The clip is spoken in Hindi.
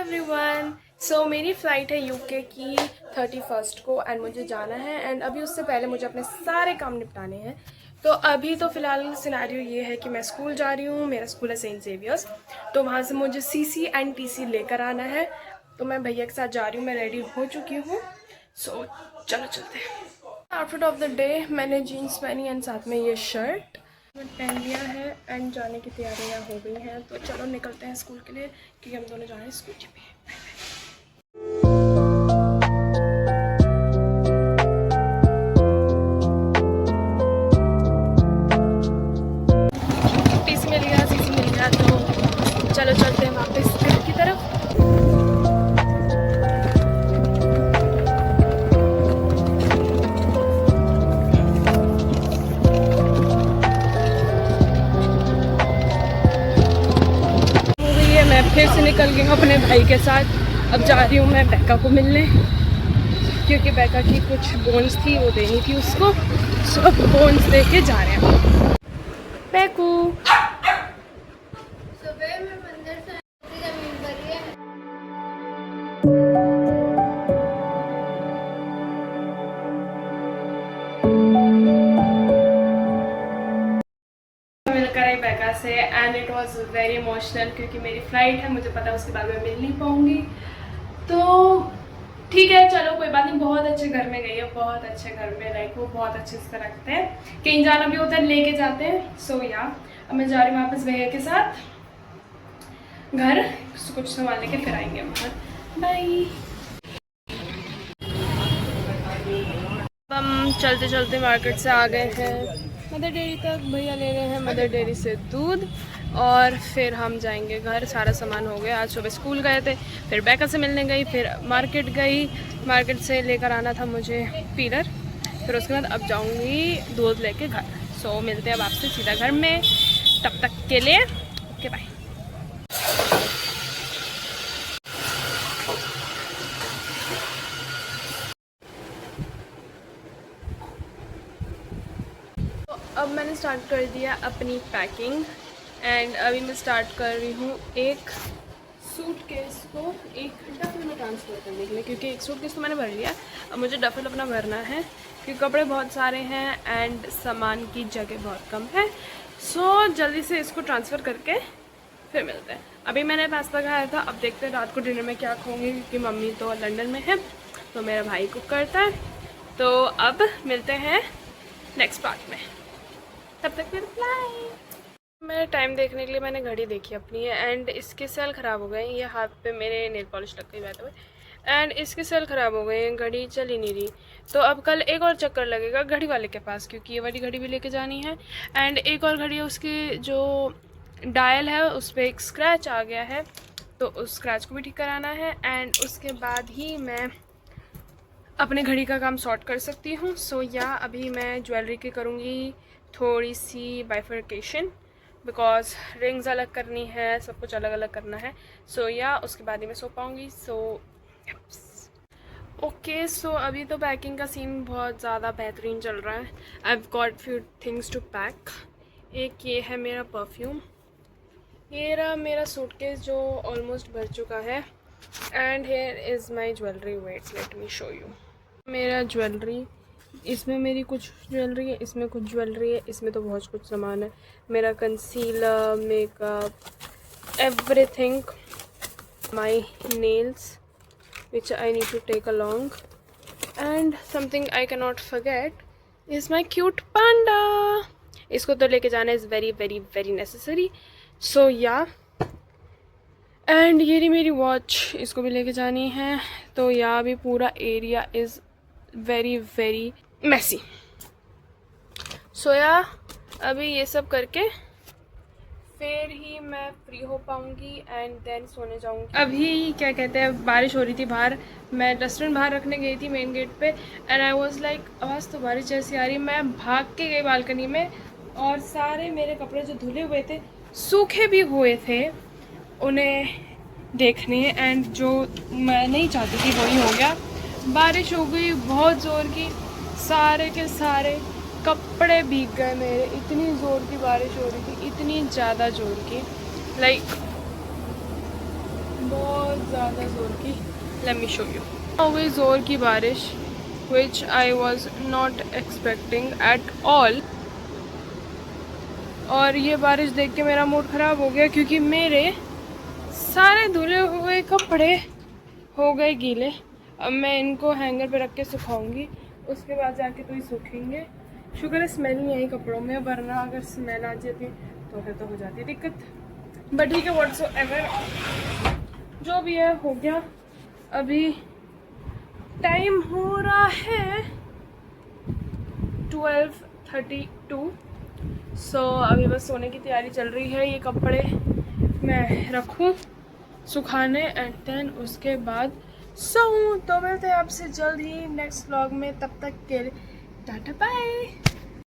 एवरीवन। सो मेरी फ़्लाइट है यूके की 31 को एंड मुझे जाना है एंड अभी उससे पहले मुझे अपने सारे काम निपटाने हैं। तो अभी तो फ़िलहाल सिनेरियो ये है कि मैं स्कूल जा रही हूँ। मेरा स्कूल है सेंट जेवियर्स, तो वहाँ से मुझे सीसी एंड टीसी लेकर आना है। तो मैं भैया के साथ जा रही हूँ, मैं रेडी हो चुकी हूँ। सो चलो चलते हैं। आउटफिट ऑफ द डे, मैंने जीन्स पहनी एंड साथ में ये शर्ट पहन लिया है एंड जाने की तैयारियां हो गई हैं। तो चलो निकलते हैं स्कूल के लिए, क्योंकि हम दोनों जा रहे हैं स्कूल पे। टीसी मिल गया, सीसी मिल गया, तो चलो चलते हैं वापस घर की तरफ। मैं फिर से निकल गई हूँ अपने भाई के साथ। अब जा रही हूँ मैं बैका को मिलने, क्योंकि बैका की कुछ बोन्स थी वो देनी थी उसको। सो अब बोन्स दे के जा रहे हैं। बैकू सुबह में मंदिर से जमीन पर ही है। मिलकर आई बैका से and it was very emotional, क्योंकि मेरी फ़्लाइट है, मुझे पता है उसके बाद मैं मिल नहीं पाऊँगी। तो ठीक है, चलो कोई बात नहीं। बहुत अच्छे घर में गई है, बहुत अच्छे घर में, लाइक वो बहुत अच्छे से रखते हैं। कहीं जाना भी होता है लेके जाते हैं। सो या अब मैं जा रही हूँ वापस भैया के साथ घर, कुछ सामान लेके फिर आएंगे बाहर। बाय। हम चलते चलते मार्केट से आ गए हैं मदर डेयरी तक। भैया ले रहे हैं मदर डेयरी से दूध और फिर हम जाएंगे घर। सारा सामान हो गया। आज सुबह स्कूल गए थे, फिर बैका से मिलने गई, फिर मार्केट गई। मार्केट से लेकर आना था मुझे पीलर, फिर उसके बाद अब जाऊंगी दूध लेके घर। सो मिलते हैं अब आपसे सीधा घर में। तब तक के लिए ओके बाय। अब मैंने स्टार्ट कर दिया अपनी पैकिंग एंड अभी मैं स्टार्ट कर रही हूँ एक सूटकेस को एक डफल में ट्रांसफ़र करने के लिए, क्योंकि एक सूटकेस तो मैंने भर लिया। अब मुझे डफल अपना भरना है, क्योंकि कपड़े बहुत सारे हैं एंड सामान की जगह बहुत कम है। सो जल्दी से इसको ट्रांसफ़र करके फिर मिलते हैं। अभी मैंने पास्ता खाया था, अब देखते हैं रात को डिनर में क्या खाऊंगी, क्योंकि मम्मी तो लंदन में है तो मेरा भाई कुक करता है। तो अब मिलते हैं नेक्स्ट पार्ट में, तब तक फिर बाय। मैं टाइम देखने के लिए मैंने घड़ी देखी अपनी एंड इसके सेल ख़राब हो गए। ये हाथ पे मेरे नेल पॉलिश लग गई बात हुई एंड इसके सेल ख़राब हो गए हैं, घड़ी चल ही नहीं रही। तो अब कल एक और चक्कर लगेगा घड़ी वाले के पास, क्योंकि ये वाली घड़ी भी लेके जानी है एंड एक और घड़ी है, उसकी जो डायल है उस पर एक स्क्रैच आ गया है, तो उस स्क्रैच को भी ठीक कराना है एंड उसके बाद ही मैं अपने घड़ी का काम सॉर्ट कर सकती हूँ। सो या अभी मैं ज्वेलरी की करूँगी थोड़ी सी बाइफर्केशन, बिकॉज रिंग्स अलग करनी है, सब कुछ अलग अलग करना है। सो या उसके बाद ही मैं सो पाऊँगी। सो ओके, सो अभी तो पैकिंग का सीन बहुत ज़्यादा बेहतरीन चल रहा है। I have got few things to pack. एक ये है मेरा परफ्यूम, ये रहा मेरा सूटकेस जो ऑलमोस्ट भर चुका है and here is my jewellery. Wait let me show you मेरा ज्वेलरी। इसमें मेरी कुछ ज्वेलरी है, इसमें कुछ ज्वेलरी है, इसमें तो बहुत कुछ सामान है। मेरा concealer, makeup, everything, my nails which I need to take along, and something I cannot forget is my cute panda. इसको तो लेके जाना is very very very necessary. So yeah and ये रही मेरी वॉच, इसको भी लेके जानी है। तो यहाँ भी पूरा area is very very messy. So yeah अभी ये सब करके फिर ही मैं फ्री हो पाऊँगी एंड देन सोने जाऊँगी। अभी क्या कहते हैं, बारिश हो रही थी बाहर, मैं डस्टबिन बाहर रखने गई थी मेन गेट पे एंड आई वाज लाइक आवाज़ तो बारिश जैसी आ रही। मैं भाग के गई बालकनी में और सारे मेरे कपड़े जो धुले हुए थे, सूखे भी हुए थे, उन्हें देखने एंड जो मैं नहीं चाहती थी वही हो गया। बारिश हो गई बहुत ज़ोर की, सारे के सारे कपड़े भीग गए मेरे। इतनी ज़ोर की बारिश हो रही थी, इतनी ज़्यादा ज़ोर की, लाइक बहुत ज़्यादा ज़्यादा ज़ोर की। Let me show you. हो गई ज़ोर की बारिश, which I was not expecting at all. और ये बारिश देख के मेरा मूड ख़राब हो गया क्योंकि मेरे सारे धुले हुए कपड़े हो गए गीले। अब मैं इनको हैंगर पे रख के सुखाऊंगी, उसके बाद जाके तो ही सूखेंगे। शुक्र है स्मेल नहीं आई कपड़ों में, वरना अगर स्मेल आ जाती तो फिर तो हो जाती दिक्कत। बट ठीक है, व्हाट्सएवर जो भी है हो गया। अभी टाइम हो रहा है 12:32। सो अभी बस सोने की तैयारी चल रही है। ये कपड़े मैं रखूँ सुखाने एंड देन उसके बाद सोऊं। तो मिलते हैं आपसे जल्द ही नेक्स्ट व्लॉग में, तब तक के लिए टाटा बाय।